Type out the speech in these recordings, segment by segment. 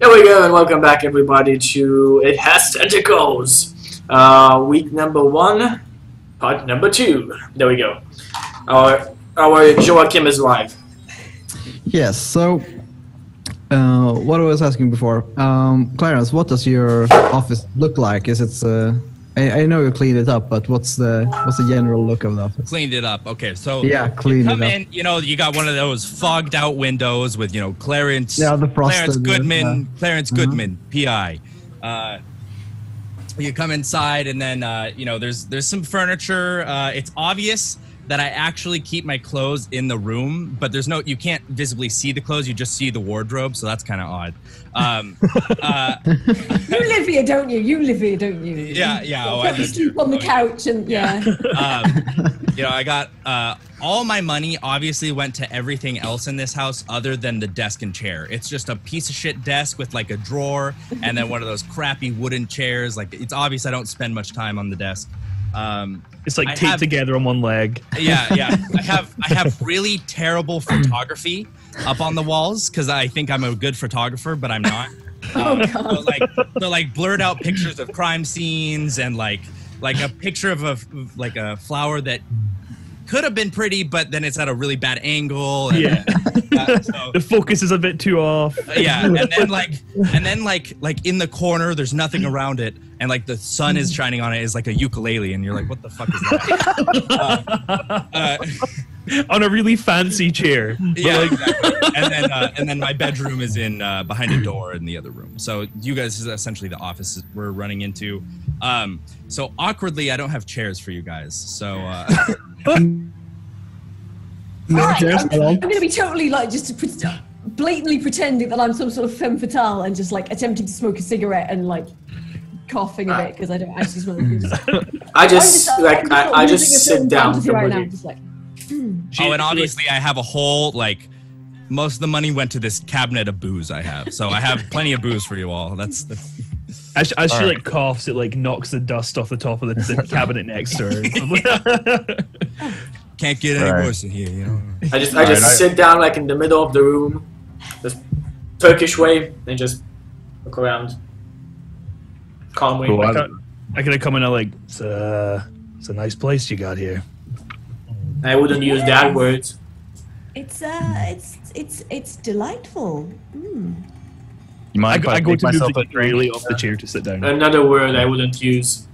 There we go, and welcome back everybody to It Has Tentacles. Week number 1, part number 2. There we go. Our Joakim is live. Yes, so what I was asking before, Clarence, what does your office look like? Is it I know you cleaned it up, but what's the general look of the office? Cleaned it up. Okay, so yeah, cleaned come it up. in, you got one of those fogged out windows with, Clarence, the frosted, Clarence Goodman, PI. You come inside and then, there's some furniture. It's obvious that I actually keep my clothes in the room, but you can't visibly see the clothes, you just see the wardrobe, so that's kind of odd. You live here, don't you? You live here, don't you? Yeah. Oh, I sleep on the couch and I got all my money obviously went to everything else in this house other than the desk and chair. It's just a piece of shit desk with like a drawer and then one of those crappy wooden chairs. Like, it's obvious I don't spend much time on the desk. It's like taped together on one leg. Yeah. I have really terrible photography up on the walls because I think I'm a good photographer, but I'm not. Oh God! So like blurred out pictures of crime scenes and like a picture of a flower that could have been pretty, but then it's at a really bad angle. And, so, the focus is a bit too off. Yeah, and then in the corner, there's nothing around it, and like the sun is shining on it is like a ukulele, and you're like, what the fuck is that? On a really fancy chair. Yeah, exactly. And then my bedroom is in behind a door in the other room. So you guys is essentially the office we're running into. So awkwardly, I don't have chairs for you guys. So. I'm going to be totally blatantly pretending that I'm some sort of femme fatale and just like attempting to smoke a cigarette and like coughing a bit because I don't actually smoke. I just sit down. Right now, just like, and obviously I have a whole most of the money went to this cabinet of booze I have, so I have plenty of booze for you all. That's as she coughs, it knocks the dust off the top of the cabinet next to her. Can't get any worse in here, I just sit down in the middle of the room, this Turkish way, and just look around calmly. Cool. I could have come in and it's a nice place you got here. I wouldn't use that word. It's delightful. You mind I go to move the ukulele off the chair to sit down. Another word I wouldn't use.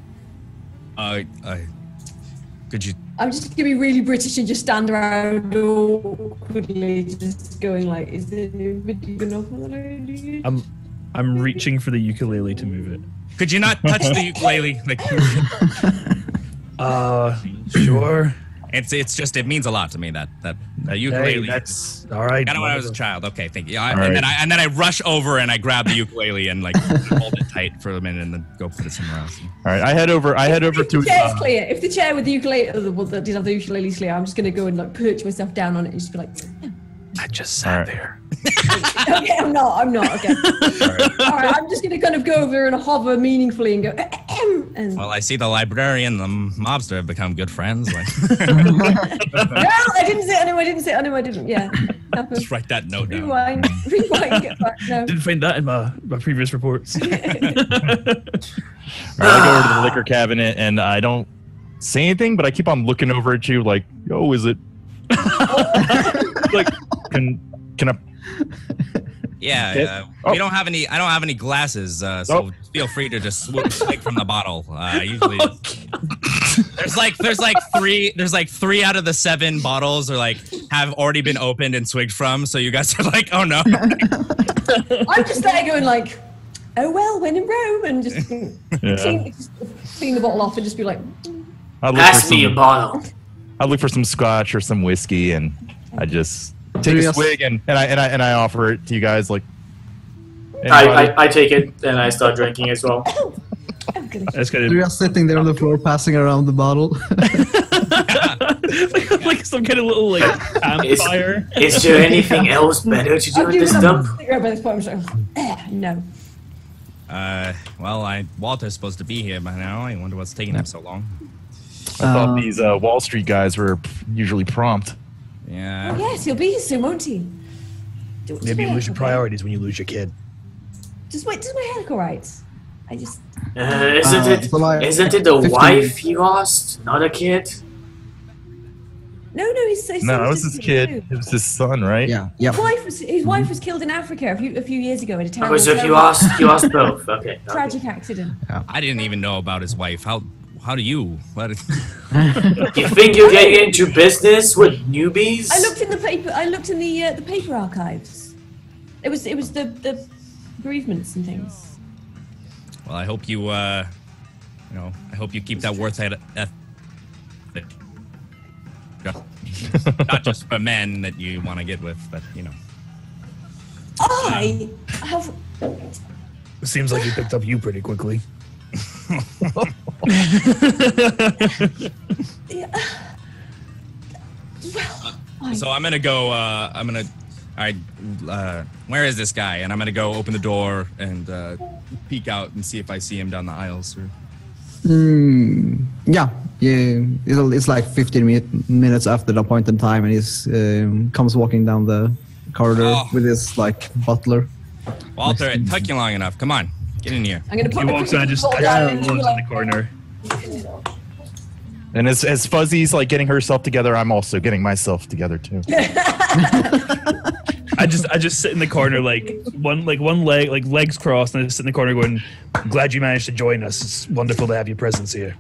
Could you? I'm just gonna be really British and just stand around awkwardly, just going is it big enough that I do? I'm reaching for the ukulele to move it. Could you not touch the ukulele? Sure. It means a lot to me that ukulele. Hey, that's all right. Kind of when I was a child. Okay, thank you. And then I rush over and I grab the ukulele and hold it tight for a minute and then go put it somewhere else. All right, I head over if to. The chair's clear. If the chair with the ukulele, that did have the ukulele clear, I'm just gonna go and perch myself down on it and just be like. I just sat there. Okay, I'm not. Okay. All right, I'm just gonna kind of go over and hover meaningfully and go. And well, I see the librarian and the mobster have become good friends. No, I didn't say. I know I didn't. Yeah. Just write that note down. Rewind. Get back. No. Didn't find that in my previous reports. All right, I go over to the liquor cabinet and I don't say anything, but I keep on looking over at you yo, is it? Can I? Yeah, we don't have any. I don't have any glasses, so feel free to just swig from the bottle. Usually, there's three out of the 7 bottles have already been opened and swigged from. So you guys are oh no. I'm just there going oh well, when in Rome, and just clean the bottle off and just be like. Pass me a bottle. I look for some scotch or some whiskey, and I just take a swig and I offer it to you guys. I take it and I start drinking as well. That's good. You're just sitting there on the floor, passing around the bottle. like some kind of little campfire. Is there anything else better to do at this dump? No. Well, Walter's supposed to be here by now. I wonder what's taking him so long. I thought these Wall Street guys were usually prompt. Yeah. Oh, yes, he'll be here soon, won't he? Maybe you lose your priorities when you lose your kid. Does my hair look alright? I just... Isn't it the 15 wife he lost, not a kid? No, his son No, it was just his kid. too. It was his son, right? Yeah. Yep. His wife was killed in Africa a few years ago in a terrible, Oh, so he lost both. Okay. tragic accident. I didn't even know about his wife. How do you? What? You think you're getting into business with newbies? I looked in the paper. I looked in the paper archives. It was the bereavements and things. Well, I hope you I hope you keep that worth ethic. Not just for men that you want to get with, but I have. Seems like he picked up you pretty quickly. Yeah. Well, So I'm gonna go. All right. Where is this guy? And I'm gonna go open the door and peek out and see if I see him down the aisles. Or... Yeah. It's like 15 minutes after the appointed time, and he's comes walking down the corridor with his like butler. Walter, it took you long enough. Come on, get in here. I'm gonna put He walks in and just in the corner. And as Fuzzy's like getting herself together, I'm also getting myself together too. I just sit in the corner like one leg, like legs crossed, and I just sit in the corner going, "I'm glad you managed to join us. It's wonderful to have your presence here."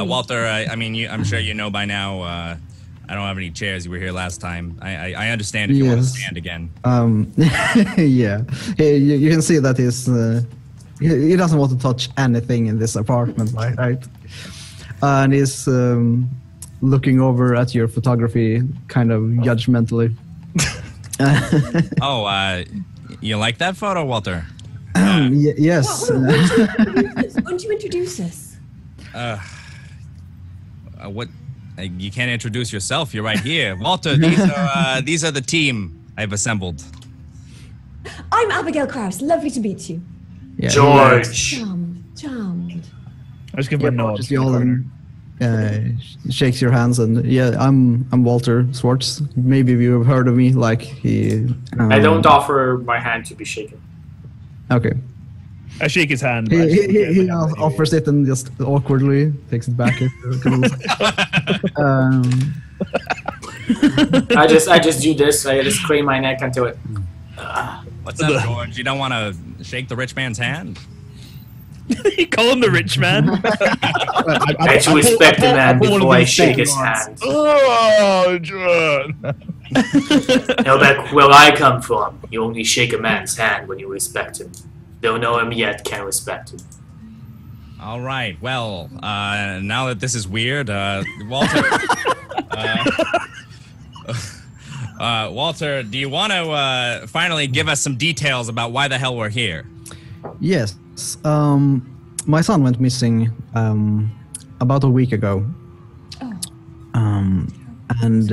Walter, I'm sure you know by now. I don't have any chairs. You were here last time. I understand if you want to stand again. Yeah. You can see that he doesn't want to touch anything in this apartment, right? And he's looking over at your photography kind of judgmentally. You like that photo, Walter? Yes. Won't you introduce us? What? You can't introduce yourself. You're right here, Walter. These are the team I've assembled. I'm Abigail Kraus. Lovely to meet you. Yeah, George. Charmed. I just give him a nod. just yell and shakes your hands, and I'm Walter Swartz. Maybe you have heard of me. Like he. I don't offer my hand to be shaken. Okay. I shake his hand. He offers it and just awkwardly takes it back. I just do this. I just crane my neck until it. What's up, George? You don't want to shake the rich man's hand? You call him the rich man? I should respect the man before I shake his hand. Oh, John. Now back where I come from, you only shake a man's hand when you respect him. Don't know him yet, can't respect him. All right. Well, now that this is weird, Walter. Walter, do you want to finally give us some details about why the hell we're here? Yes. My son went missing about a week ago. And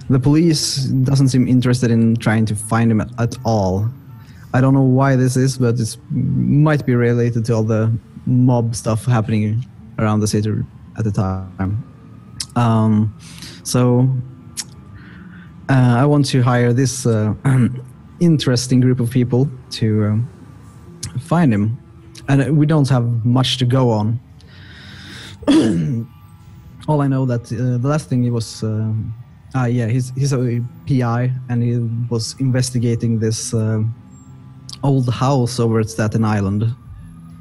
the police doesn't seem interested in trying to find him at all. I don't know why this is, but it might be related to all the mob stuff happening around the city at the time. So I want to hire this interesting group of people to find him, and we don't have much to go on. All I know that the last thing he was, he's a PI, and he was investigating this old house over at Staten Island.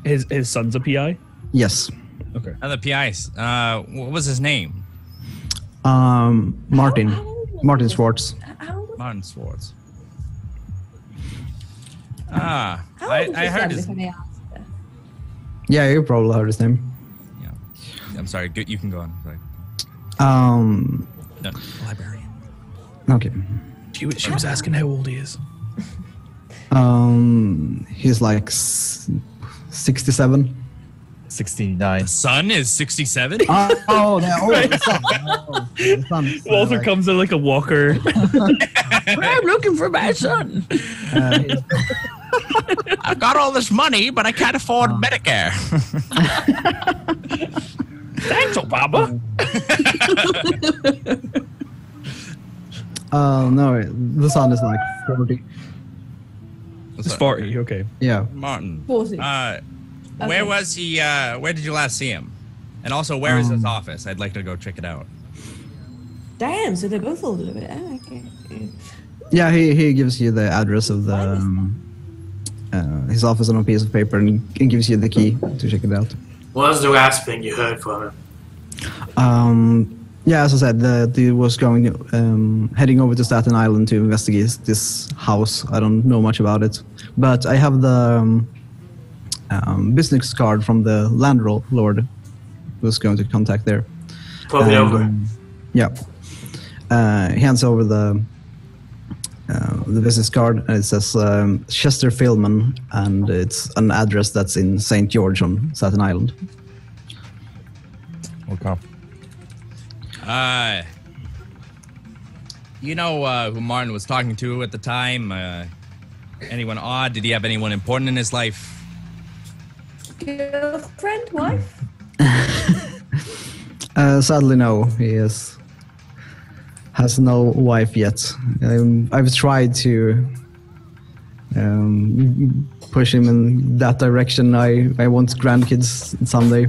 His son's a PI? Yes. Okay. The PIs. What was his name? Martin Swartz. Martin Swartz. How old I is heard his his. son, if I may ask? Yeah, you probably heard his name. Yeah. I'm sorry. You can go on. Sorry. No, librarian. Okay. She was asking how old he is. He's like 67. 69. The son is 67. The son. The son. Walter comes in like a walker. I'm looking for my son. I've got all this money, but I can't afford Medicare. Thanks, Obama. No, the son is like 40. It's 40. Okay. Yeah. Martin. 40. Where was he? Where did you last see him? And also, where is his office? I'd like to go check it out. Damn, so they're both older than it. Okay. Yeah, he gives you the address of the his office on a piece of paper and gives you the key to check it out. What was the last thing you heard from him? Yeah, as I said, he was heading over to Staten Island to investigate this house. I don't know much about it, but I have the business card from the landlord who's going to contact there. Probably over. Yeah. He hands over the business card, and it says Chester Philman, and it's an address that's in St. George on Staten Island. Okay. You know who Martin was talking to at the time? Anyone odd? Did he have anyone important in his life? Girlfriend, wife? Sadly, no. He has no wife yet. I've tried to push him in that direction. I want grandkids someday.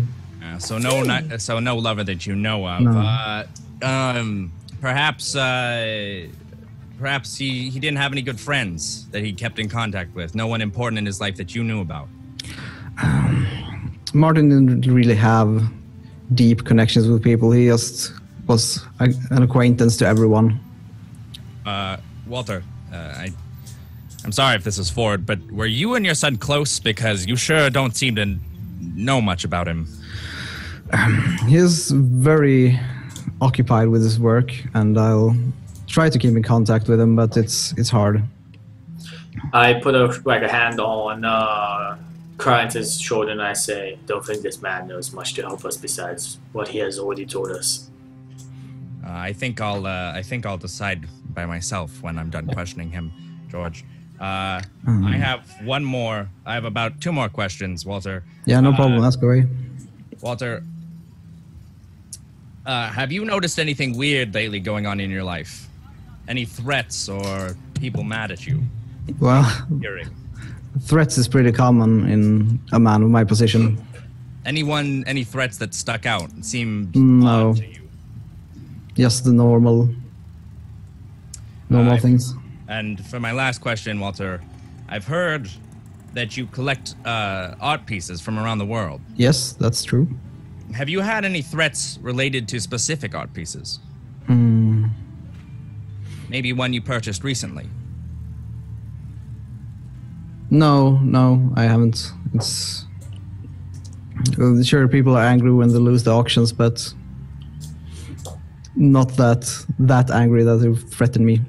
So no lover that you know of. No. Perhaps he didn't have any good friends that he kept in contact with. No one important in his life that you knew about. Martin didn't really have deep connections with people. He just was an acquaintance to everyone. Walter, I'm sorry if this is forward, but were you and your son close? Because you sure don't seem to know much about him. He's very occupied with his work, and I'll try to keep in contact with him, but it's hard. I put a hand on Crichton's shoulder and I say, "Don't think this man knows much to help us besides what he has already told us." I think I'll decide by myself when I'm done questioning him, George. I have one more. I have about 2 more questions, Walter. Yeah, no problem. Ask away. Walter, have you noticed anything weird lately going on in your life? Any threats or people mad at you? Well, Hearing? threats is pretty common in a man of my position. Any threats that stuck out and seemed No. odd to you? Just the normal things. And for my last question, Walter, I've heard that you collect art pieces from around the world. Yes, that's true. Have you had any threats related to specific art pieces? Maybe one you purchased recently? No, I haven't. It's sure people are angry when they lose the auctions, but not that angry that they threaten me.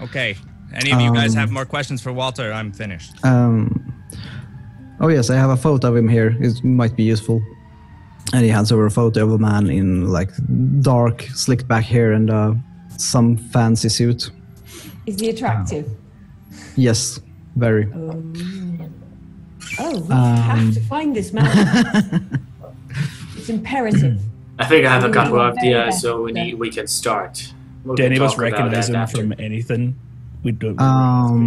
Okay. Any of you guys have more questions for Walter? I'm finished. Oh yes, I have a photo of him here. It might be useful. And he hands over a photo of a man in like dark, slicked back hair and some fancy suit. Is he attractive? Yes, very. We have to find this man. It's imperative. I think I have a couple of Very ideas, best. so we can start. Do any of us recognize him from anything? We don't.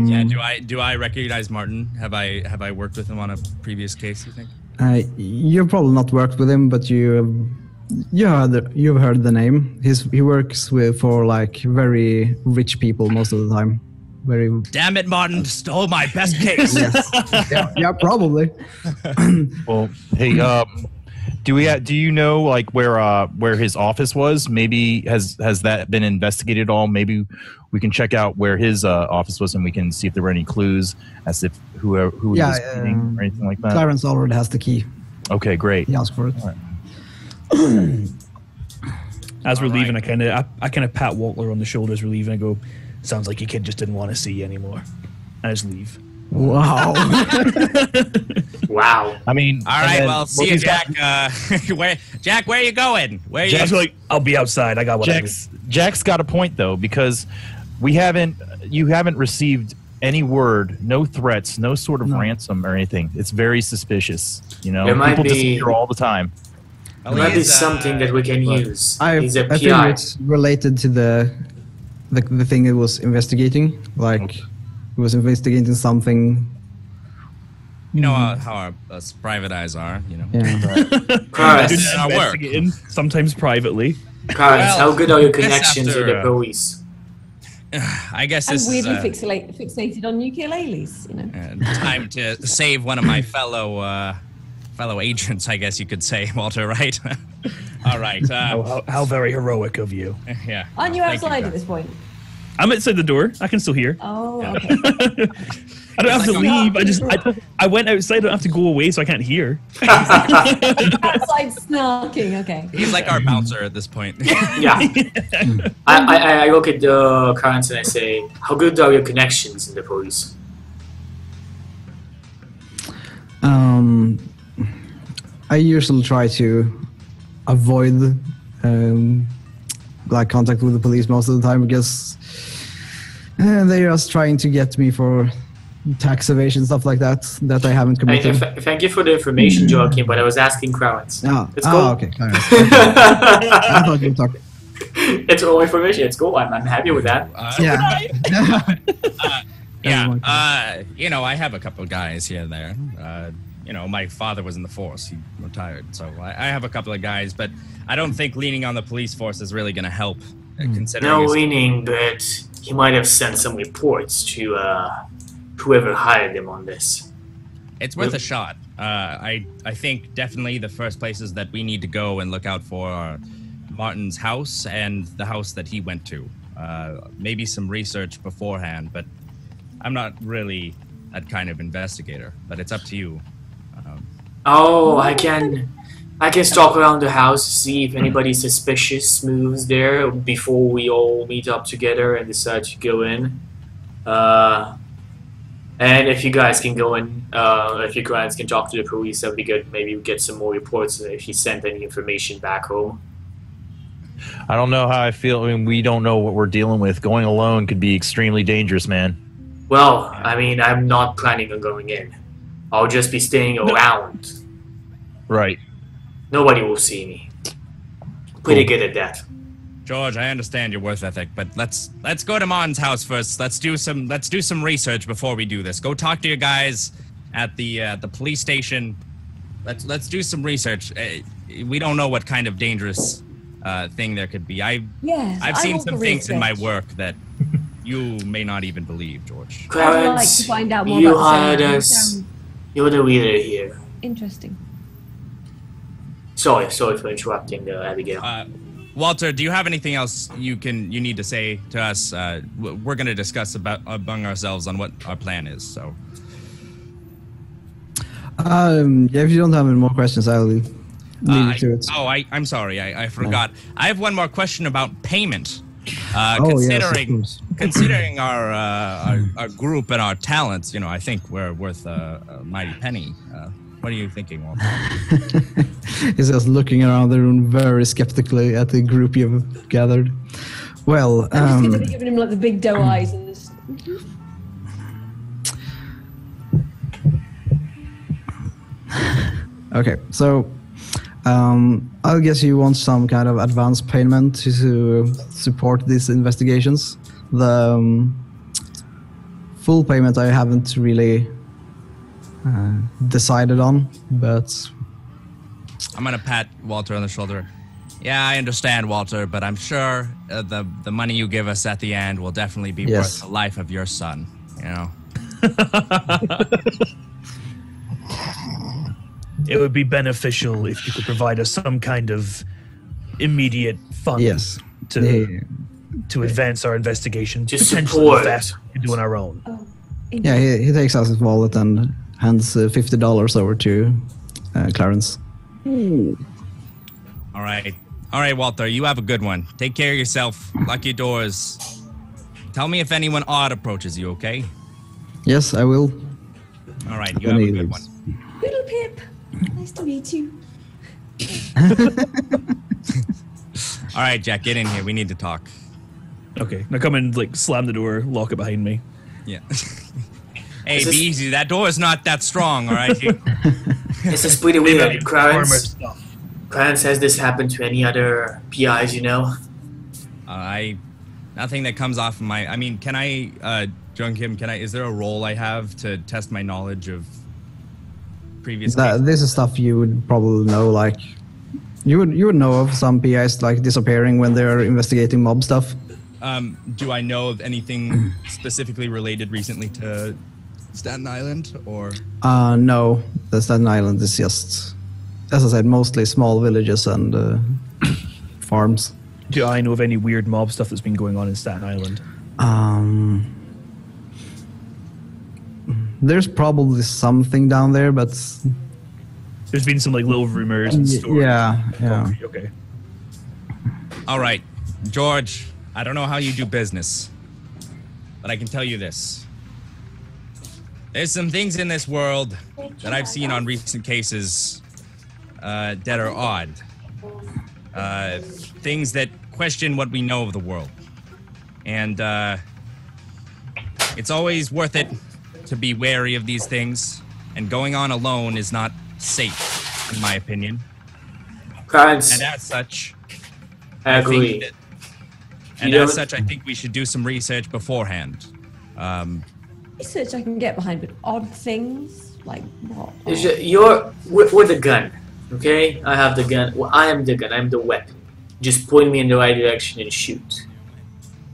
Yeah, do I recognize Martin? Have I worked with him on a previous case, you think? You've probably not worked with him, but you've heard the name. He works for like very rich people most of the time. Very. Damn it, Martin! Stole my best case. yeah, probably. Well, hey, do you know like where his office was? Maybe has that been investigated at all? Maybe we can check out where his office was, and we can see if there were any clues as if who he was meeting or anything like that. Clarence already has the key. Okay, great. He asked for it. All right. As we're leaving, I kind of pat Walter on the shoulder as we're leaving. I go, "Sounds like your kid just didn't want to see you anymore." I just leave. Wow. Wow. I mean, All right, well, see you, Jack. Jack, where are you going? Where you? Jack's like, "I'll be outside. I got what I need." Jack's got a point though, because you haven't received any word, no threats, no sort of ransom or anything. It's very suspicious. You know, There might people be- disappear all the time. It might be something that we can use. He's a I think PI. it's related to the thing it was investigating. Like who was investigating something. You know how us private eyes are, you know. Yeah. Chriz, our work. Investigating, sometimes privately. Chriz, how good are your guess connections with the after, police? I guess I'm this weirdly is fixated on ukuleles, you know. time to save one of my fellow agents, I guess you could say, Walter, right? All right. How very heroic of you. Yeah. Aren't you Thank outside at this point? I'm outside the door. I can still hear. Oh, Yeah. okay. I don't have to like leave. I went outside. I don't have to go away, so I can't hear. Outside snarking, okay. He's like our bouncer at this point. Yeah. I look at the currents and I say, how good are your connections in the police? I usually try to avoid like contact with the police most of the time because they're just trying to get me for tax evasion, stuff like that I haven't committed. Thank you for the information, Joakim, but I was asking Crowns. Let's go. Okay. I thought you were talking. It's all information. It's cool. I'm happy with that. Yeah. You know, I have a couple of guys here and there. You know, my father was in the force. He retired. So I have a couple of guys, but I don't think leaning on the police force is really going to help. Considering No leaning, but he might have sent some reports to whoever hired him on this. It's worth a shot. I think definitely the first places that we need to go and look out for are Martin's house and the house that he went to. Maybe some research beforehand, but I'm not really that kind of investigator. But it's up to you. I can stalk around the house, see if anybody suspicious moves there before we all meet up together and decide to go in. And if you guys can go in, if you guys can talk to the police, that'd be good. Maybe we get some more reports if he sent any information back home. I don't know how I feel. I mean, we don't know what we're dealing with. Going alone could be extremely dangerous, man. Well, I mean, I'm not planning on going in. I'll just be staying around. Right. Nobody will see me. Pretty good at that. George, I understand your work ethic, but let's go to Martin's house first. Let's do some research before we do this. Go talk to your guys at the police station. Let's do some research. We don't know what kind of dangerous thing there could be. I've seen some things in my work that you may not even believe, George. Clarence, I'd like to find out more you about hired Sam. us. You're the leader here. Interesting. Sorry for interrupting, Abigail. Walter, do you have anything else you need to say to us? We're going to discuss among ourselves on what our plan is. So, if you don't have any more questions, I'll leave you to it. I'm sorry, I forgot. I have one more question about payment. Considering our group and our talents, you know, I think we're worth a mighty penny. What are you thinking, Walter? He's just looking around the room very skeptically at the group you've gathered. Well, I'm just going to be giving him like the big doe eyes and this. Okay, so I guess you want some kind of advance payment to support these investigations. The full payment I haven't really decided on, but I'm gonna pat Walter on the shoulder. Yeah, I understand, Walter, but I'm sure the money you give us at the end will definitely be worth the life of your son. You know. It would be beneficial if you could provide us some kind of immediate funds to advance our investigation. To potentially support. faster than doing our own. Oh, yeah, he takes out his wallet and hands $50 over to Clarence. All right, Walter. You have a good one. Take care of yourself. Lock your doors. Tell me if anyone odd approaches you. Okay. Yes, I will. All right. You have a good one. Little Pip, nice to meet you. All right, Jack, get in here. We need to talk. Okay, now come and like slam the door, lock it behind me. Yeah. Hey, be easy. That door is not that strong, all right? This is pretty weird. Clarence has this happened to any other PIs, you know? Nothing that comes off of my... I mean, can I Joakim, is there a role I have to test my knowledge of previous cases? This is stuff you would probably know, like you would know of some PIs like disappearing when they're investigating mob stuff. Do I know of anything specifically related recently to Staten Island, or? No, the Staten Island is just, as I said, mostly small villages and farms. Do I know of any weird mob stuff that's been going on in Staten Island? There's probably something down there, but there's been some like little rumors and stories. Yeah. Okay. All right, George. I don't know how you do business, but I can tell you this. There's some things in this world that I've seen on recent cases that are odd. Things that question what we know of the world. And it's always worth it to be wary of these things. And going on alone is not safe, in my opinion. Clarence, and as such, I agree. I think we should do some research beforehand. Research I can get behind, but odd things like what? You're with the gun, okay? I have the gun. Well, I am the gun. I'm the weapon. Just point me in the right direction and shoot.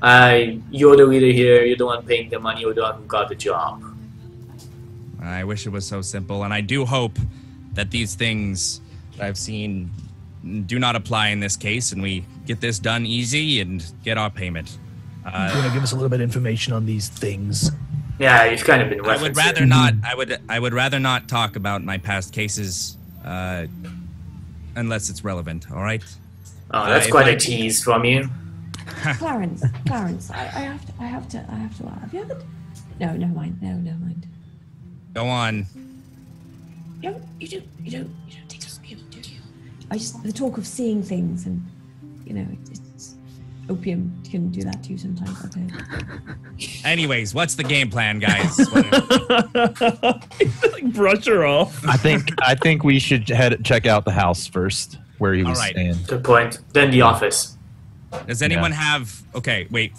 You're the leader here. You're the one paying the money. You're the one who got the job. I wish it was so simple, and I do hope that these things that I've seen do not apply in this case, and we get this done easy and get our payment. Do you want to give us a little bit of information on these things? Yeah, you've kind of been referencing. I would rather not. I would rather not talk about my past cases, unless it's relevant. All right. Oh, that's quite a tease from you. Clarence, I have to. Have you ever? No, never mind. No, never mind. Go on. You don't take this opium, do you? The talk of seeing things, and it's opium can do that to you sometimes. I've heard. Anyways, what's the game plan, guys? Like brush her off. I think we should check out the house first, where he was staying. Good point. Then the office. Does anyone have? Okay, wait.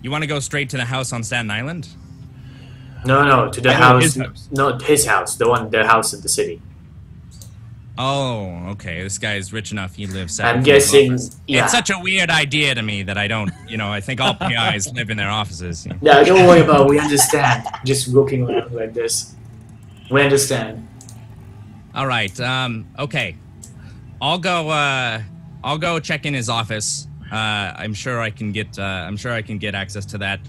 You want to go straight to the house on Staten Island? No, to the house. His house. No, his house. The house in the city. Oh, okay. This guy's rich enough. He lives. I'm guessing. Yeah. It's such a weird idea to me that I don't. I think all PIs live in their offices. Yeah, don't worry about it. We understand. Just looking around like this. We understand. All right. Okay. I'll go check in his office. I'm sure I can get access to that.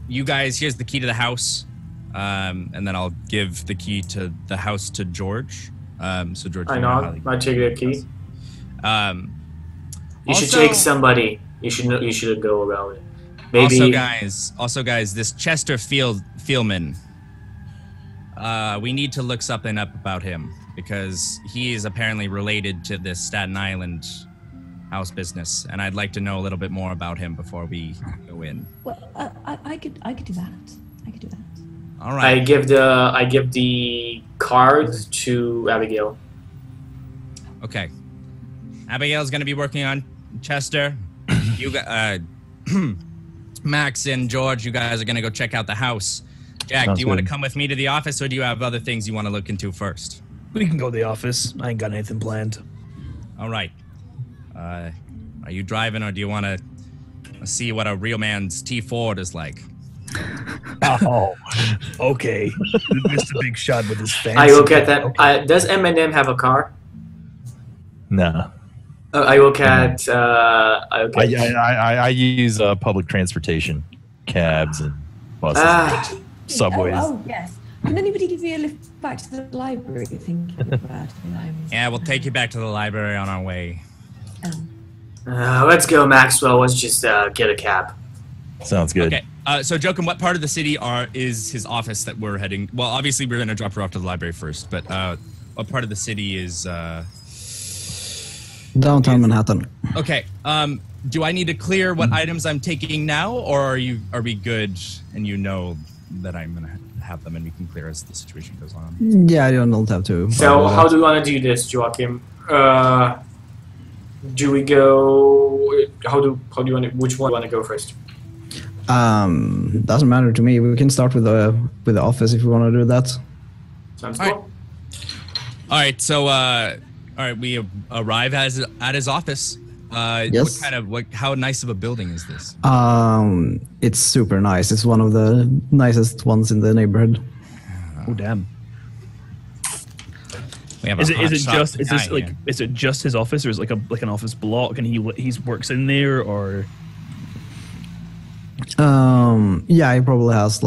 You guys, here's the key to the house. And then I'll give the key to the house to George. So George, I know. I'll take the key. You should also, take somebody. You should go around it. Maybe. Also, guys, this Chester Fieldman. We need to look something up about him because he is apparently related to this Staten Island house business, and I'd like to know a little bit more about him before we go in. Well, I could do that. I could do that. All right. I give the card to Abigail. Okay. Abigail's going to be working on Chester. You Max and George, you guys are going to go check out the house. Jack, do you want to come with me to the office, or do you have other things you want to look into first? We can go to the office. I ain't got anything planned. All right. Are you driving, or do you want to see what a real man's T Ford is like? Oh, okay. You missed a big shot with his fancy. I will get that. Okay. Does Eminem have a car? No. I will get. I use public transportation, cabs and buses, subways. Oh, yes. Can anybody give me a lift back to the library? Yeah, we'll take you back to the library on our way. Let's go, Maxwell. Let's just get a cab. Sounds good. Okay. So, Joakim, what part of the city is his office that we're heading? Well, obviously, we're going to drop her off to the library first, but what part of the city is... Downtown Manhattan. Okay. Do I need to clear what items I'm taking now, or are we good and you know that I'm going to have them and we can clear as the situation goes on? Yeah, you don't have to. So, how do you want to do this, Joakim? Do we go... How do you want to... Which one do you want to go first? Doesn't matter to me. We can start with the office if we want to do that. Sounds All right. cool. All right, so we arrive at his office. Yes. How nice of a building is this? It's super nice. It's one of the nicest ones in the neighborhood. Oh damn! We have Is a it just his office, or is it like an office block, and he works in there, or? Yeah, he probably has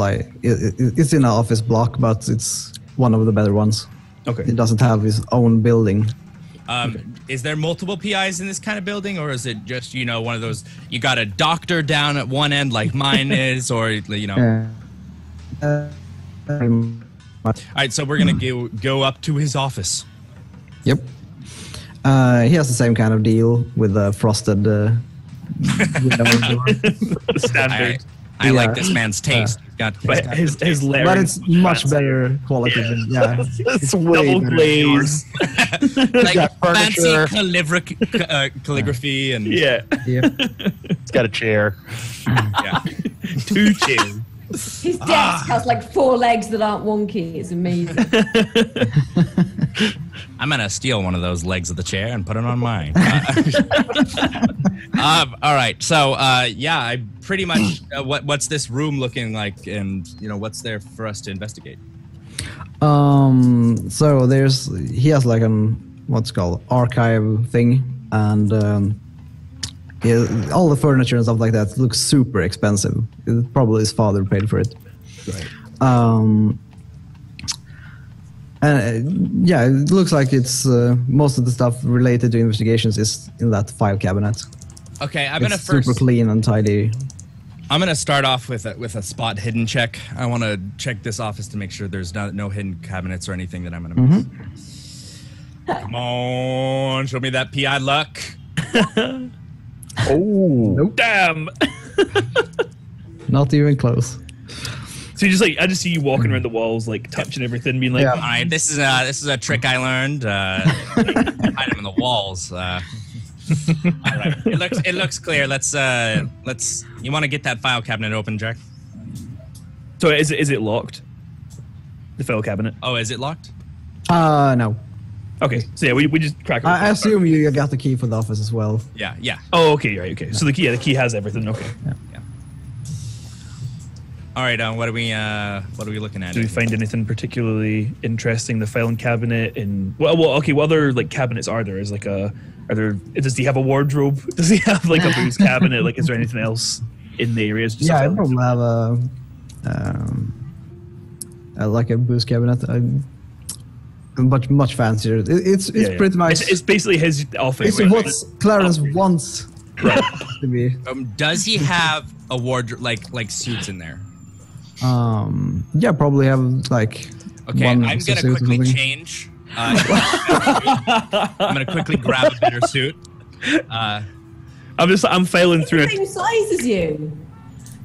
it's in an office block, but it's one of the better ones. Okay. It doesn't have his own building. Is there multiple PIs in this kind of building, or is it just one of those? You got a doctor down at one end, like mine is, or All right, so we're gonna go up to his office. Yep. He has the same kind of deal with the frosted window door. Standard. I like this man's taste. He's got His lettering, But it's much better quality than It's way double better than glaze. like got fancy furniture. calligraphy and Yeah. Yeah. It's got a chair. yeah. 2 chairs. His desk has like 4 legs that aren't wonky. It's amazing. I'm gonna steal one of those legs of the chair and put it on mine. All right, so I pretty much what's this room looking like, and what's there for us to investigate? So he has like what's called archive thing, and all the furniture and stuff like that looks super expensive. Probably his father paid for it. Right. It looks like it's most of the stuff related to investigations is in that file cabinet. Okay, It's super clean and tidy. I'm gonna start off with a spot hidden check. I want to check this office to make sure there's no hidden cabinets or anything that I'm gonna miss. Come on, show me that PI luck. Oh, Nope. Damn. Not even close. So you I just see you walking around the walls, like touching everything, being like, Yeah. All right, this is a trick I learned. Hide them in the walls. All right, it looks clear. Let's. You want to get that file cabinet open, Jack? So is it locked? The file cabinet. Oh, is it locked? No. Okay, so yeah, we just crack it. I assume you got the key for the office as well. Yeah. Oh, okay, right, okay. So the key has everything. Okay. Yeah. All right. What are we looking at? Do we find anything particularly interesting in the filing cabinet? And what other like cabinets are there? Does he have a wardrobe? Does he have like a booze cabinet? Like, is there anything else in the areas? Just I probably have like a booze cabinet. Much fancier. It's pretty much. It's basically his office. It's what Clarence wants to be. Does he have a wardrobe like suits in there? Yeah, probably have like. Okay, one I'm gonna suit or quickly something. change. I'm gonna quickly grab a better suit. I'm failing through It's the it. same size as you.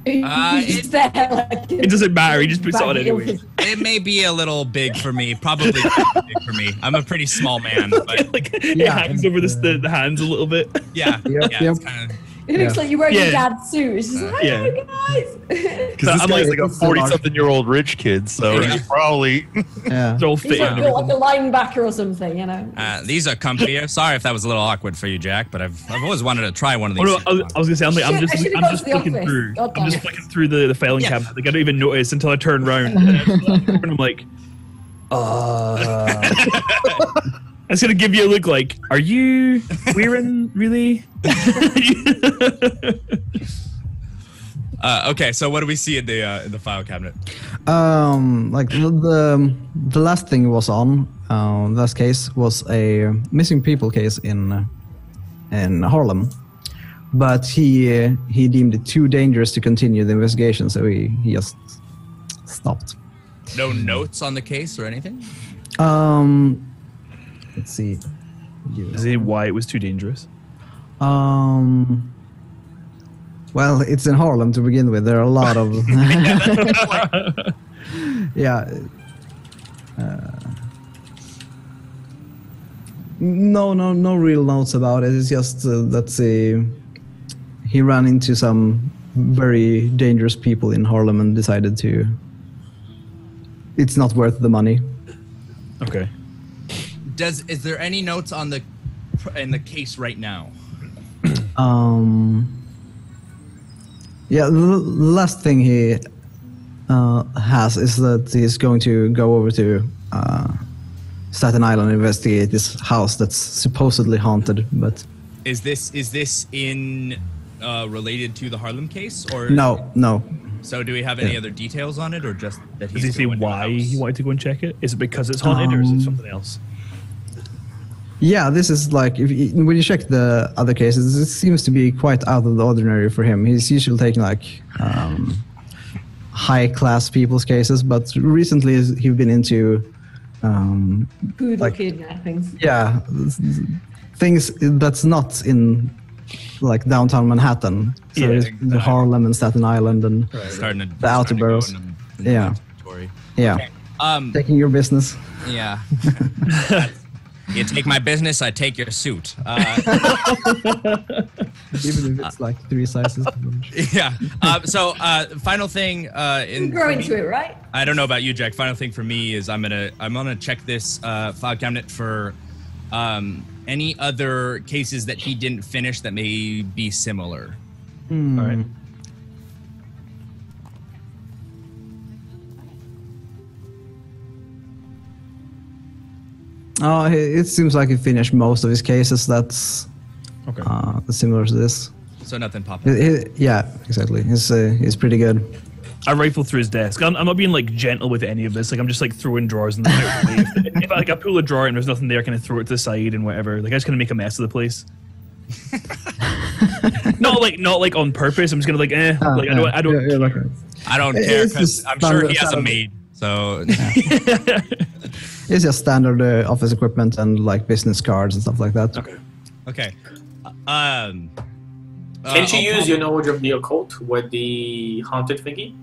It's there, like, It doesn't matter. He just puts it on baggy anyway. It may be a little big for me. Probably too big for me. I'm a pretty small man, but Like it hangs over the hands a little bit. yeah, Yep, yeah. yep. It's kind of. It looks like you're wearing Yeah. your dad's suit. It's just like, Yeah. hello, guys. because this I'm guy's like- like a 40-something-year-old rich kid, so Yeah. he's probably. Yeah. It's all He's fit like, and built like everything. a linebacker or something, you know. These are comfier. Sorry if that was a little awkward for you, Jack, but I've always wanted to try one of Oh these. no, I was gonna say I'm I should've just gone to the flicking office. through. God I'm damn just it. flicking through the filing Yeah. cabinet. Like I don't even notice until I turn around and I'm like, I was gonna give you a look like, are you wearing really? Okay, so what do we see in the file cabinet? Like the last thing was on last case was a missing people case in Harlem, but he deemed it too dangerous to continue the investigation, so he just stopped. No notes on the case or anything? Let's see. Is it why it was too dangerous? Well, it's in Harlem to begin with. There are a lot of yeah. No real notes about it. It's just that he ran into some very dangerous people in Harlem and decided to. It's not worth the money. Okay. Is there any notes on in the case right now? Yeah, the last thing he has is that he's going to go over to Staten Island and investigate this house that's supposedly haunted, but Is this in related to the Harlem case or no. So do we have any other details on it, or just that Does he say going to the why house? he wanted to go and check it? Is it because it's haunted, or is it something else? Yeah, this is like when you check the other cases, it seems to be quite out of the ordinary for him. He's usually taking like high class people's cases, but recently he's been into Poodle like- kidnappings. yeah, things that's not in like downtown Manhattan. So Yeah, it's exactly. Harlem and Staten Island and the outer boroughs. Yeah. Yeah, taking your business. Yeah. You take my business, I take your suit. Even if it's like 3 sizes. Yeah. So final thing. You grow into it, right? I don't know about you, Jack. Final thing for me is I'm gonna check this file cabinet for any other cases that he didn't finish that may be similar. All right. Oh, it seems like he finished most of his cases. That's Okay. similar to this. So nothing popped up. Yeah, exactly. He's pretty good. I rifle through his desk. I'm not being like gentle with any of this. Like I'm just like throwing drawers in the if I pull a drawer and there's nothing there, I kind of throw it to the side and whatever. Like I just kind of make a mess of the place. not like on purpose. I'm just gonna like like I don't. Yeah, like, I don't care It's because just I'm sure he has a standard- maid. So it's just standard office equipment and like business cards and stuff like that. Okay. okay. Can't you I'll use your knowledge of the occult with the haunted thingy?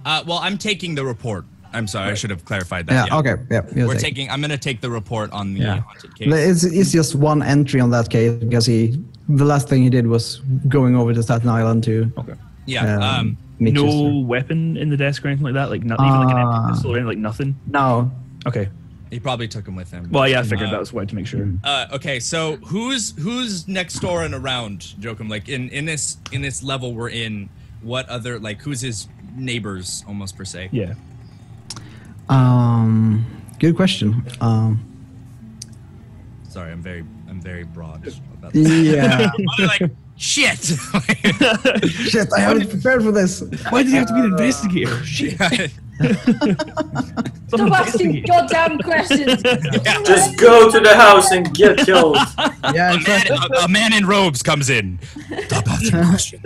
Well, I'm taking the report. I'm sorry, I should have clarified that. Yeah. Okay. Yeah. you'll take. I'm going to take the report on the Yeah. haunted case. It's just one entry on that case because the last thing he did was going over to Staten Island to Okay. Yeah. meet No Chester. weapon in the desk or anything like that. Like not even like an empty pistol or anything. Like nothing. No. Okay. He probably took him with him. Well, yeah, I figured that was why to make sure. Okay, so who's next door and around Joakim? Like in this level we're in, what other like who's his neighbors almost per se? Yeah. Good question. Sorry, I'm very broad about that. Yeah. Like shit. Shit, I haven't prepared for this. Why did he have to be an investigator? Shit. Stop asking goddamn questions. Just go to the house and get killed. Yeah, exactly. a man in robes comes in. Stop asking questions.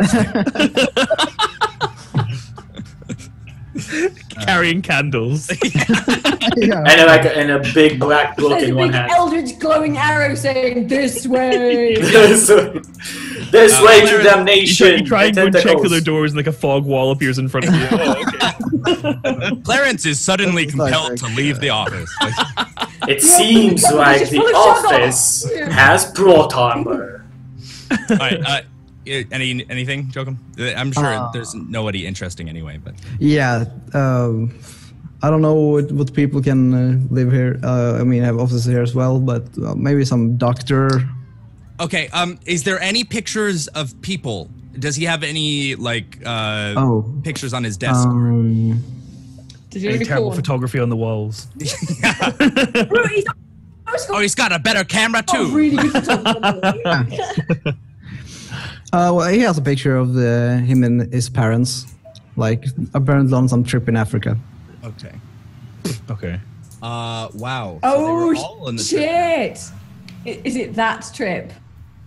Carrying candles. Yeah. And a big black book There's a in one big hand. eldritch glowing arrow saying this way. This way to damnation. You try and go and and check tentacles. other doors and like a fog wall appears in front of you. Oh, okay. Clarence is suddenly That's like compelled to leave the office. It seems like just the full of shadow. office has plot armor. All right. Anything, Joakim? I'm sure there's nobody interesting anyway, but Yeah. I don't know what people can live here. I mean, I have offices here as well, but maybe some doctor. okay. Is there any pictures of people? Does he have any like pictures on his desk? Did you Any record? terrible photography on the walls. Oh, he's got a better camera too. Oh, really good photography. Well, he has a picture of him and his parents, like apparently on some trip in Africa. Okay. Okay. Wow. So they were all Oh in the trip. shit! Is it that trip?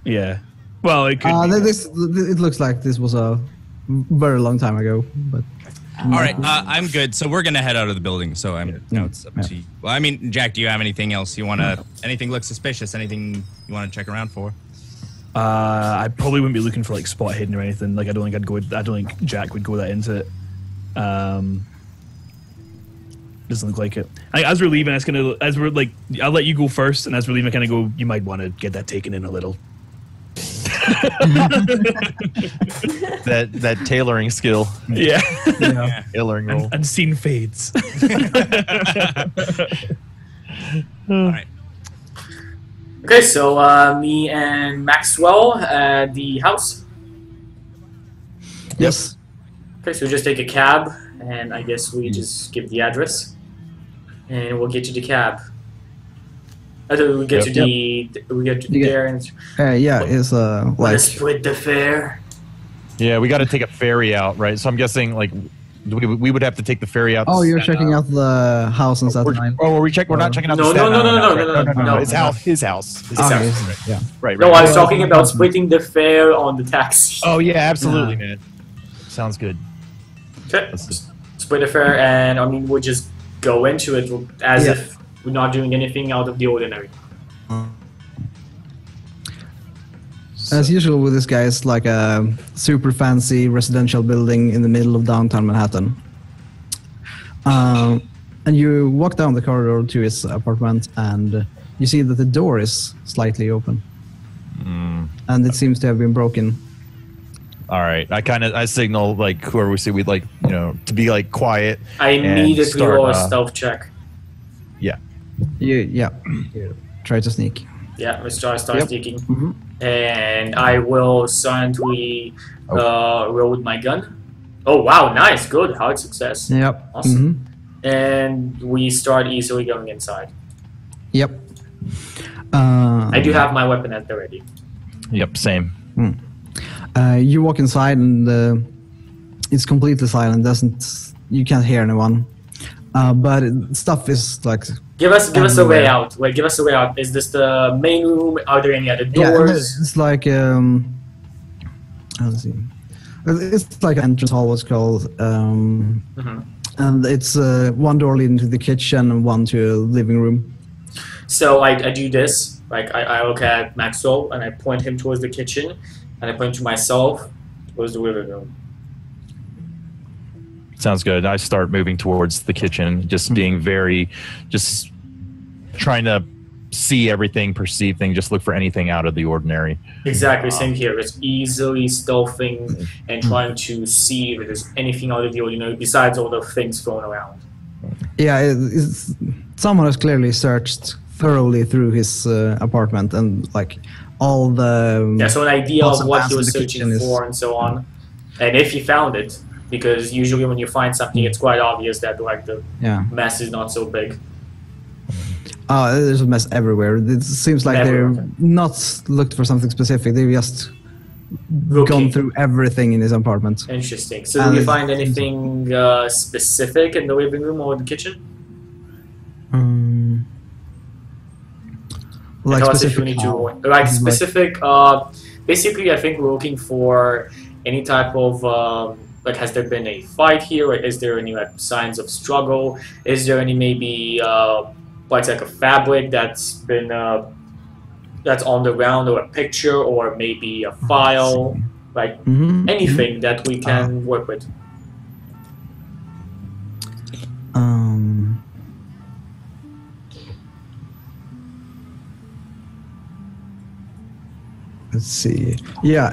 Yeah. Well, it could. Be. It looks like this was a very long time ago, but All right, I'm good. So we're gonna head out of the building. So it's up to you. Well, I mean, Jack, do you have anything else you wanna? Anything look suspicious? Anything you wanna check around for? I probably wouldn't be looking for like spot hidden or anything. Like I don't think Jack would go that into it. Doesn't look like it. As we're leaving, I'll let you go first, and as we're leaving, I kind of go. You might want to get that taken in a little. that tailoring skill. Yeah. Yeah. Tailoring roll. And scene fades. All right. Okay, so me and Maxwell at the house. Yes. Okay, so we just take a cab, and I guess we just give the address, and we'll get to the cab. We get to we get to there, and Yeah, it's wanna like split the fare. Yeah, we got to take a ferry out, right? So I'm guessing like we would have to take the ferry out. oh, you're checking out the house on Staten Island. Oh, we're not checking out. No, the no, Staten no, no, Island no, house, no, right? no, no. His house. His house. His Ah, house. yes, yeah. Right. No, I was Well, talking about splitting the fare on the taxi. Oh yeah, absolutely, man. Sounds good. Okay. Split the fare, and I mean we'll just go into it as Yeah. if we're not doing anything out of the ordinary. As usual with this guy, it's like a super fancy residential building in the middle of downtown Manhattan. And you walk down the corridor to his apartment, and you see that the door is slightly open, and it seems to have been broken. All right. I signal like whoever we see we'd like to be like quiet. I and immediately start, roll a stealth check. You try to sneak. Yeah, let's start Yep. sneaking. Mhm. And I will silently roll with my gun. Oh wow, nice, good, hard success. Yep. Awesome. And we start easily going inside. Yep. I do have my weapon at the ready. Yep. Same. You walk inside, and it's completely silent. You can't hear anyone. But stuff is like. Give us a way everywhere. out. Wait, give us a way out. Is this the main room? Are there any other Yeah, doors? it's like let's see. It's like an entrance hall, what's called, and it's one door leading to the kitchen and one to the living room. So I do this. Like I look at Maxwell and I point him towards the kitchen, and I point to myself towards the living room. Sounds good. I start moving towards the kitchen, just being just trying to see everything, perceive things, just look for anything out of the ordinary. Exactly, same here. It's easily stealthing and trying to see if there's anything out of the ordinary besides all the things thrown around. Yeah, someone has clearly searched thoroughly through his apartment, and like all the Yeah, so an idea pots of and what pans he in was the searching kitchen is- for and so on. And if he found it, because usually when you find something, it's quite obvious that like the yeah. mess is not so big. There's a mess everywhere. It seems like Everywhere. they're not looked for something specific. They've just Looking. gone through everything in his apartment. Interesting. So did you find anything specific in the living room or the kitchen? Like Tell us if specific. you need to, like specific. Basically, I think we're looking for any type of like. Has there been a fight here? Or is there any like signs of struggle? Is there any maybe like a fabric that's been that's on the ground, or a picture, or maybe a file, like anything that we can work with? Let's see. Yeah.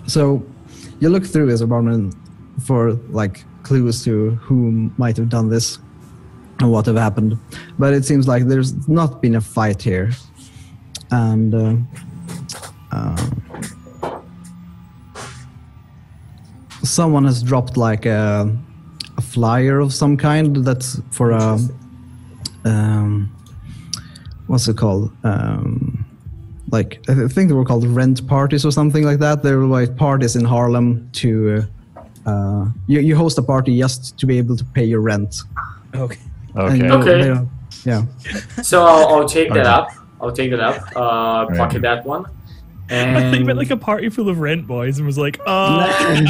So you look through his apartment for like clues to who might have done this and what have happened, but it seems like there's not been a fight here, and someone has dropped like a flyer of some kind that's for a what's it called? Like I think they were called rent parties or something like that. They were like parties in Harlem to you host a party just to be able to pay your rent. Okay. Okay. And Okay. they don't- yeah. So I'll take that up. I'll take that up. Pocket that one. I think And about like a party full of rent boys and was like, I'm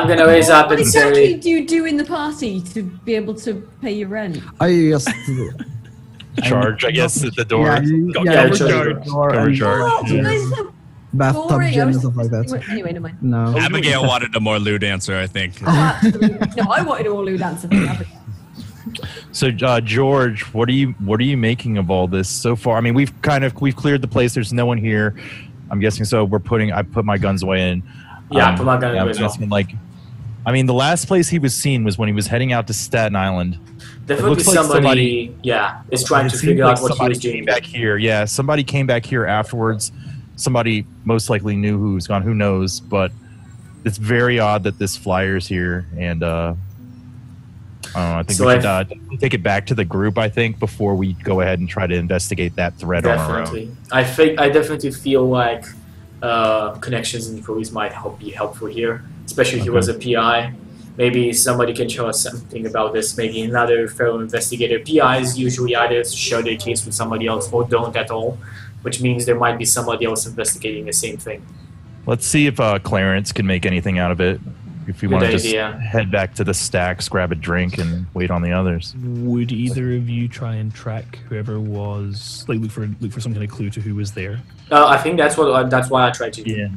gonna raise up What and exactly say, do you do in the party to be able to pay your rent? I just Charge, I guess, at the door. yeah, you Yeah, you sure. charge the door Cover and charge. Oh, you guys are so bathtub boring. gym I and was- stuff like that. Anyway, never mind. No. Abigail wanted a more lewd answer, I think. Oh, absolutely. No, I wanted a lewd answer from Abigail. So, George, what are you making of all this so far? I mean, we've cleared the place. There's no one here. I'm guessing so. I put my guns away and Yeah, put my gun away as well. asking, like, I mean, the last place he was seen was when he was heading out to Staten Island. Definitely somebody is trying to figure out what he was doing back here. Yeah, somebody came back here afterwards. Somebody most likely knew who was gone. Who knows? But it's very odd that this flyer's here, and I think we should take it back to the group. I think before we go ahead and try to investigate that threat on our own. I definitely feel like connections in the police might be helpful here, especially if he was a PI. Maybe somebody can show us something about this. Maybe another fellow investigator. PIs usually either share their case with somebody else or don't at all, which means there might be somebody else investigating the same thing. Let's see if Clarence can make anything out of it. If you want to just head back to the stacks, grab a drink, and wait on the others. Would either of you try and track whoever was, like, look for some kind of clue to who was there? I think that's why I tried to do. Yeah,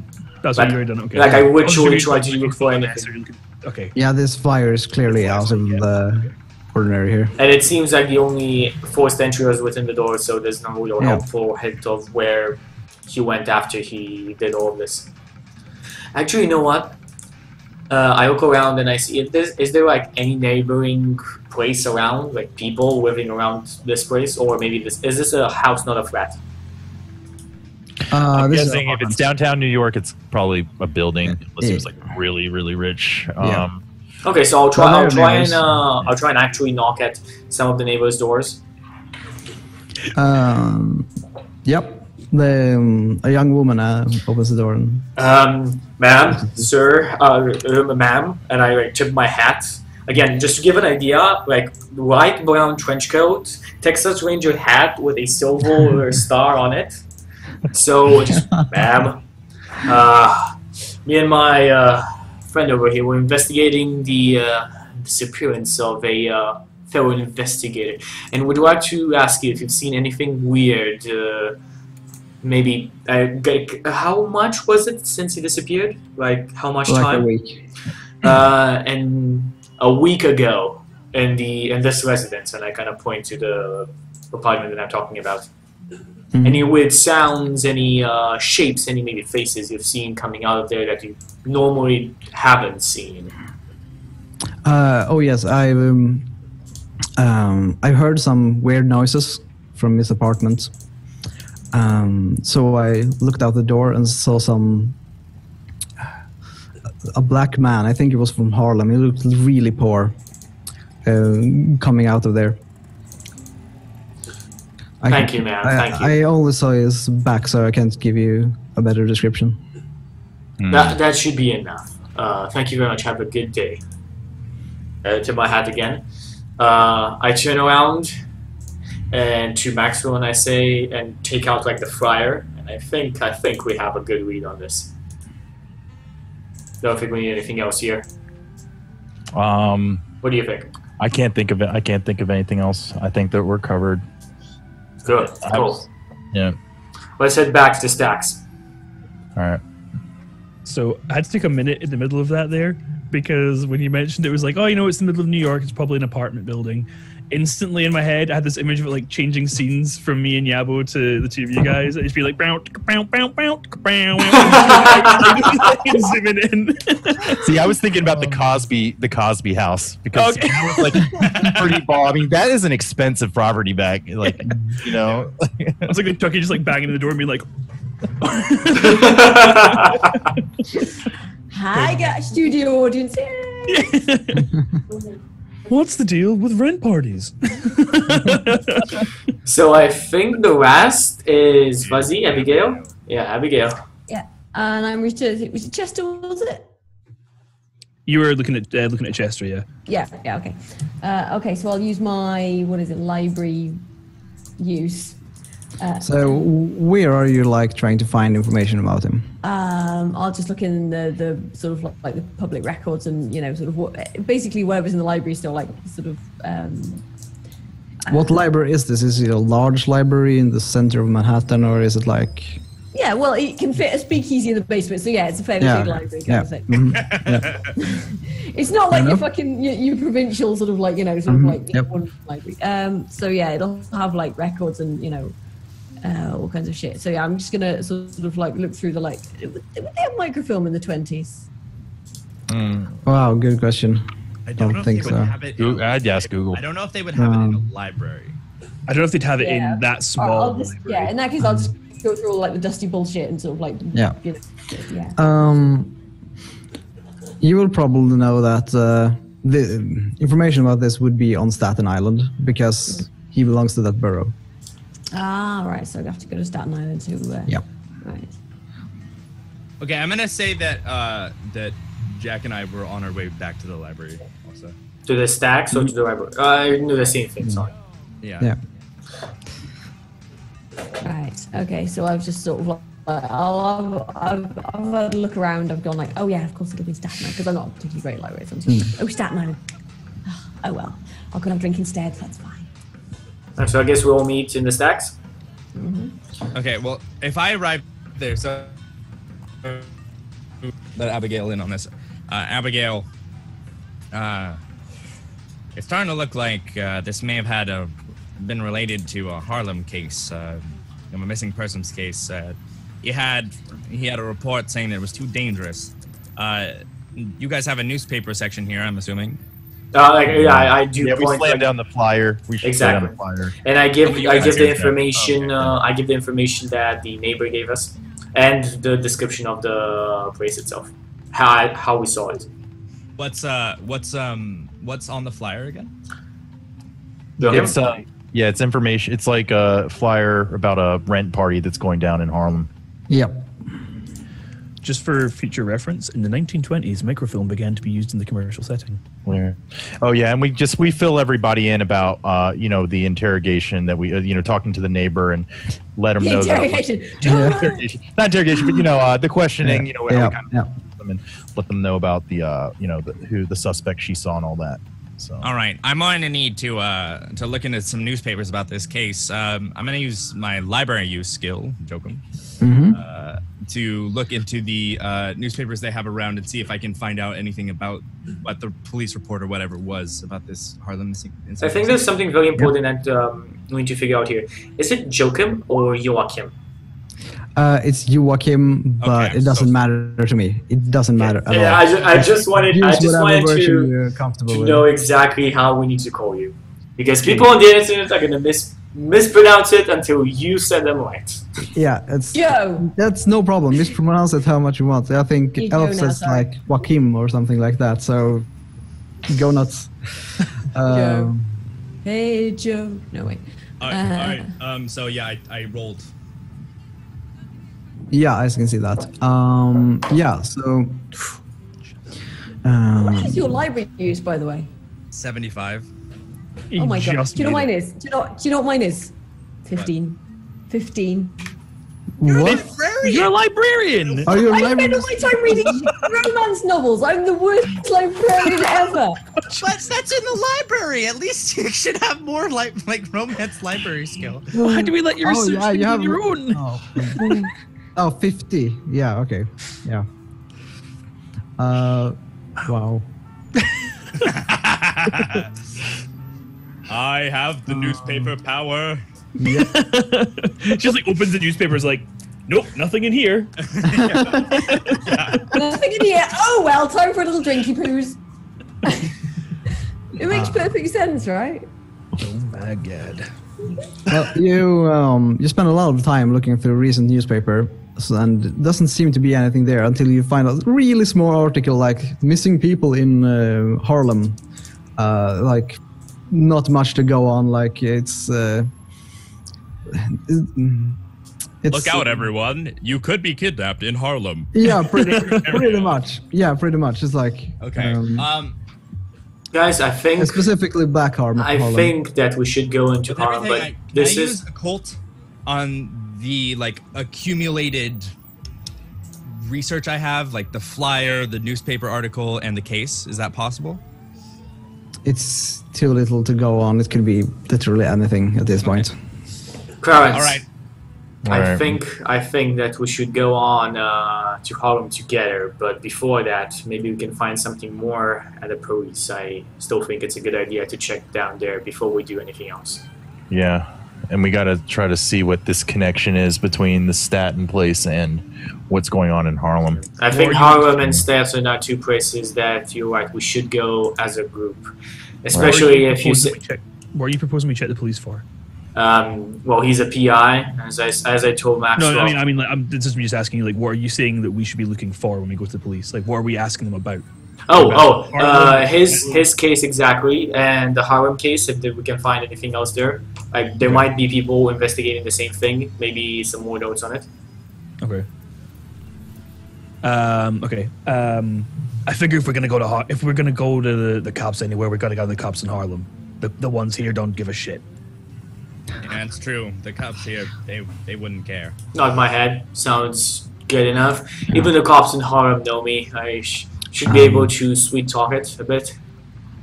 that's what you already done. Okay. Like I would surely try to look for anything. Okay. Yeah, this flyer is clearly out of the ordinary here. And it seems like the only forced entry was within the door, so there's no real helpful hint of where he went after he did all of this. Actually, you know what? I look around and I see is there like any neighboring place around, like people living around this place, or maybe is this a house, not a flat? I'm guessing if it's downtown New York, it's probably a building, unless it was like really, really rich. Okay, so I'll try and actually knock at some of the neighbors' doors. Yep. A young woman opens the door. And ma'am, sir, ma'am, and I like tip my hat. Again, just to give an idea, like light brown trench coat, Texas Ranger hat with a silver star on it. So, just, ma'am, me and my friend over here were investigating the disappearance of a fellow investigator, and would like to ask you if you've seen anything weird. Maybe how much was it since he disappeared? Like how much time? A week. And a week ago in this residence, and I kind of point to the apartment that I'm talking about. Mm-hmm. Any weird sounds, any shapes, any maybe faces you've seen coming out of there that you normally haven't seen? Oh yes, I've heard some weird noises from his apartment. So I looked out the door and saw a black man. I think he was from Harlem. He looked really poor, coming out of there. Thank you, man. Thank you. I only saw his back, so I can't give you a better description. That should be enough. Thank you very much. Have a good day. Tip my hat again. I turn around and to Maxwell and I say, and take out like the flyer, and I think we have a good read on this. Don't think we need anything else here. What do you think? I can't think of it. I can't think of anything else. I think that we're covered. Good. Cool. Yeah. Let's head back to Stacks. All right. So I had to take a minute in the middle of that there, because when you mentioned it was like, oh, it's the middle of New York, it's probably an apartment building. Instantly in my head, I had this image of it like changing scenes from me and Yabo to the two of you guys. I'd just be like, bow, bow, bow, bow, bow, zooming in. See, I was thinking about the Cosby house, because it was like pretty ball. I mean, that is an expensive property back. Like, I was like Chucky just like banging the door and being like, hi, guys, studio audience. What's the deal with rent parties? So I think the last is Fuzzy, Abigail. Yeah, Abigail. Yeah, and I'm Richard. Was it Chester? Was it? You were looking at Chester, yeah. Yeah. Okay. Okay. So I'll use my library use. So where are you trying to find information about him? I'll just look in the sort of like the public records and sort of basically whatever's in the library still sort of. What library is this? Is it a large library in the center of Manhattan, or is it like? Yeah, well, it can fit a speakeasy in the basement, so yeah, it's a fairly big library kind of thing. Mm-hmm. It's not like your fucking your provincial sort of one library. So yeah, it'll have records and all kinds of shit. So yeah, I'm just gonna sort of like look through the like. Would they have microfilm in the 20s? Wow, good question. I don't know if think they would so. have it. I'd ask Google. I don't know if they would have it in a library. I don't know if they'd have it Yeah. in that small. I'll just, yeah, in that case, I'll just go through all like the dusty bullshit and sort of like, Yeah. you know, yeah. You will probably know that the information about this would be on Staten Island because he belongs to that borough. Ah, right. So I have to go to Staten Island to. Yeah. Right. Okay, I'm gonna say that that Jack and I were on our way back to the library also. To the stacks or to the library? No, the same thing. Sorry. Yeah. Yeah. Right. Okay. So I've just sort of like, I've had a look around. I've gone like, oh yeah, of course it'll be Staten Island because I'm not particularly great at libraries. I'm just, oh, Staten Island. Oh well, I'll go and have a drink instead. That's fine. And so I guess we all meet in the stacks. Okay, well, if I arrive there, so let Abigail in on this. Abigail, it's starting to look like this may have had been related to a Harlem case, a missing persons case. He had a report saying that it was too dangerous. You guys have a newspaper section here, I'm assuming. I do. Yeah, we point, slammed like, down the flyer. We should slam Exactly. the flyer. And I give you I guys give the did that. information. Okay. I give the information that the neighbor gave us, and the description of the place itself, how we saw it. What's on the flyer again? It's it's information. It's like a flyer about a rent party that's going down in Harlem. Yep. Just for future reference, in the 1920s, microfilm began to be used in the commercial setting. Where? Oh yeah, and we fill everybody in about the interrogation that we talking to the neighbor and let them know Interrogation. that not interrogation, but the questioning. How we Yeah. kind of them and let them know about who the suspect she saw and all that. So All right, I'm going to need to look into some newspapers about this case. I'm going to use my library use skill, Joakim, to look into the newspapers they have around and see if I can find out anything about what the police report or whatever was about this Harlem missing incident. I think there's something very important that we need to figure out here. Is it Joakim or Joakim? It's Joakim, but Okay, it doesn't so- matter to me. It doesn't matter at Yeah, all. I just wanted Use whatever to version you're comfortable with. know exactly how we need to call you, because people on the internet are gonna mispronounce it until you said them right. Yeah, Joe. that's no problem. Mispronounce it how much you want. I think Hey, Elf Joe now, says sorry. like Joakim or something like that. So go nuts. Joe. Hey Joe. No wait. All right. So yeah, I rolled. Yeah, I can see that. Yeah, so. What is your library use, by the way? 75. Oh my god. Just Do you know what made mine it. is? Do you know what mine is? 15. 15. What? You're a librarian. Are you a I spend librarian? all my time reading romance novels. I'm the worst librarian ever. But that's in the library. At least you should have more like romance library skill. Why do we let you research things on your own? Oh, 50. Yeah, okay. Yeah. Wow. I have the newspaper power. Just like opens the newspapers, like, nope, nothing in here. Nothing in here. Oh well, time for a little drinky poos. It makes perfect sense, right? Oh my god. Well, you spend a lot of time looking through recent newspaper, and it doesn't seem to be anything there until you find a really small article like missing people in Harlem. Like, not much to go on. Like, it's Look out, everyone! You could be kidnapped in Harlem. Yeah, pretty much. Yeah, pretty much. It's like Okay. Guys, I think specifically Black Harlem. I think that we should go into With Harlem, everything, but can this I is use occult on the accumulated research I have, like the flyer, the newspaper article, and the case. Is that possible? It's too little to go on. It could be literally anything at this point. Clarence. All right. I think that we should go on to Harlem together, but before that, maybe we can find something more at the police. I still think it's a good idea to check down there before we do anything else. yeah, and we got to try to see what this connection is between the Staten place and what's going on in Harlem. I think Harlem and Staten are not two places that you're right. We should go as a group, especially if you say. What are you proposing we check the police for? Well, he's a PI, as I told Maxwell. No, I mean, like, I'm just asking you, like, what are you saying that we should be looking for when we go to the police? Like, what are we asking them about? His case exactly, and the Harlem case. If we can find anything else there, like there might be people investigating the same thing. Maybe some more notes on it. Okay. I figure if we're gonna go to the cops anywhere, we gotta go to the cops in Harlem. The ones here don't give a shit. Yeah, it's true. The cops here, they wouldn't care. Not in my head. Sounds good enough. Even the cops in Harlem know me. I should be able to sweet talk it a bit.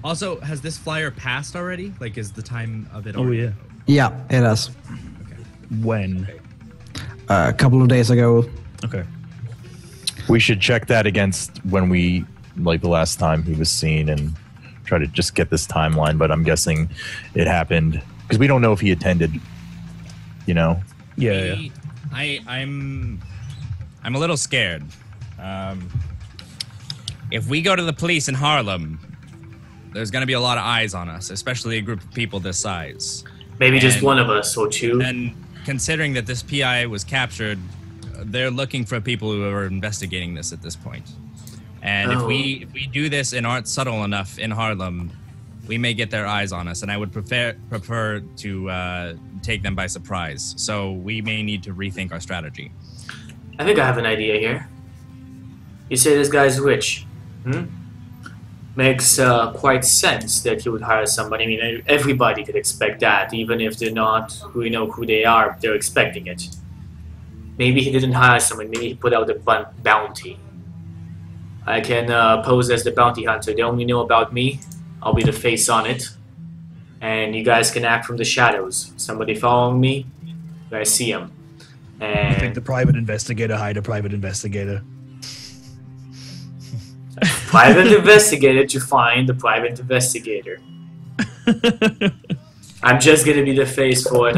Also, has this flyer passed already? Like, is the time of it? Oh yeah. Yeah, it has. Okay. When? A couple of days ago. Okay. We should check that against when we, like the last time he was seen, and try to just get this timeline. But I'm guessing it happened because we don't know if he attended. You know. Yeah. I'm a little scared. If we go to the police in Harlem, there's going to be a lot of eyes on us, especially a group of people this size. Maybe just one of us or two. And considering that this PI was captured, they're looking for people who are investigating this at this point. And if we do this and aren't subtle enough in Harlem, we may get their eyes on us, and I would prefer to take them by surprise. So we may need to rethink our strategy. I think I have an idea here. You say this guy's rich. Makes quite sense that he would hire somebody. I mean, everybody could expect that, even if they're not, we know who they are, they're expecting it. Maybe he didn't hire someone, maybe he put out a bounty. I can pose as the bounty hunter. They only know about me. I'll be the face on it. And you guys can act from the shadows. Somebody following me, you guys see him. And I think the private investigator hired a private investigator. Private investigator to find the private investigator. I'm just gonna be the face for it.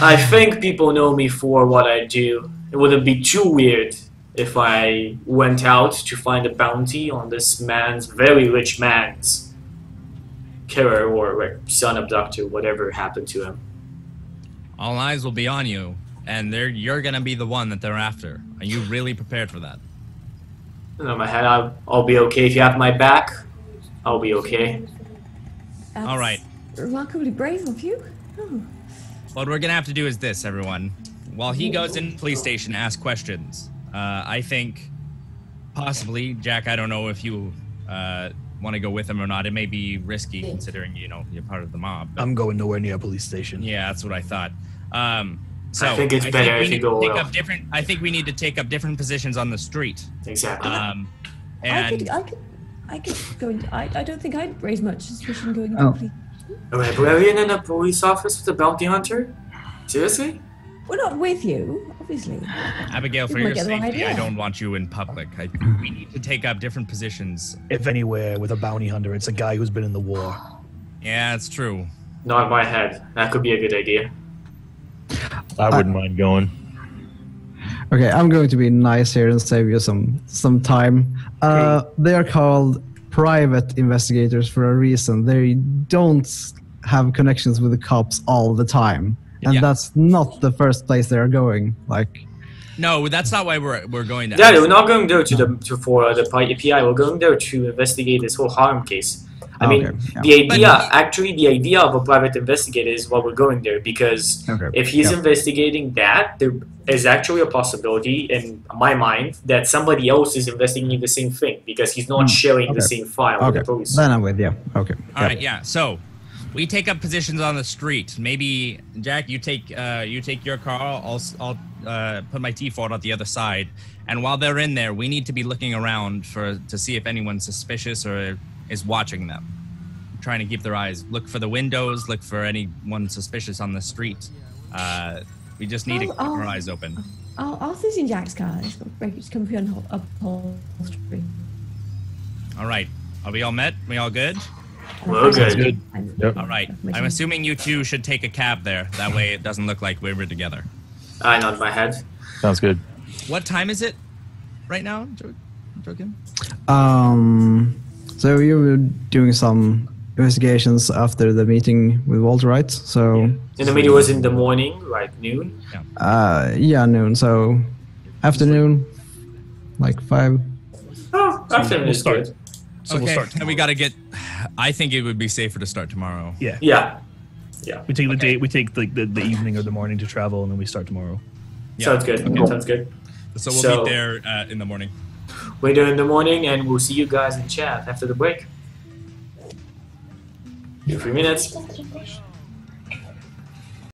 I think people know me for what I do. It wouldn't be too weird if I went out to find a bounty on this man's, very rich man's, killer or son abductor, whatever happened to him. All eyes will be on you, and you're gonna be the one that they're after. Are you really prepared for that? In my head, I'll be okay. If you have my back, I'll be okay. That's All right. remarkably brave of you. Oh. What we're gonna have to do is this, everyone. While he goes in the police station to ask questions, I think possibly, Jack, I don't know if you want to go with him or not. It may be risky considering, you're part of the mob. I'm going nowhere near a police station. Yeah, that's what I thought. So I think it's better if you go alone. I think we need to take up different positions on the street. Exactly. And I could go into. I don't think I'd raise much suspicion going into police. A librarian in a police office with a bounty hunter? Seriously? We're not with you, obviously. Abigail, for You might your get the wrong safety, I idea. don't want you in public. We need to take up different positions. If anywhere with a bounty hunter, it's a guy who's been in the war. Yeah, it's true. Not in my head. That could be a good idea. I wouldn't mind going. Okay, I'm going to be nice here and save you some time. They are called private investigators for a reason. They don't have connections with the cops all the time, and that's not the first place they are going. Like, no, that's not why we're going to. Yeah, we're not going there for the PI. We're going there to investigate this whole harm case. I mean, the idea of a private investigator is why we're going there, because if he's investigating that, there is actually a possibility in my mind that somebody else is investigating the same thing, because he's not sharing the same file with the police. Then I'm with you. Okay. All right, yeah. So we take up positions on the street. Maybe Jack, you take your car. I'll put my T-Ford on the other side. And while they're in there, we need to be looking around to see if anyone's suspicious or is watching them, trying to keep their eyes. Look for the windows. Look for anyone suspicious on the street. We just need to keep our eyes open. I'll sit in Jack's car. It's come upholstery. All right. Are we all met? We all good? Well, Sounds good. good. Yep. All right. I'm assuming you two should take a cab there. That way it doesn't look like we were together. I nod my head. Sounds good. What time is it right now, Joakim? So you were doing some investigations after the meeting with Walter, right? So And the meeting was in the morning, right? Noon? yeah, noon. So afternoon, like 5. Oh, afternoon is start. good. So Okay, we'll start. and we got to get... I think it would be safer to start tomorrow. Yeah. Yeah. Yeah. We take the day. We take like the evening or the morning to travel, and then we start tomorrow. Yeah. Sounds good. Okay. Sounds good. So we'll So- meet there in the morning. We're there in the morning, and we'll see you guys in chat after the break. 3 minutes.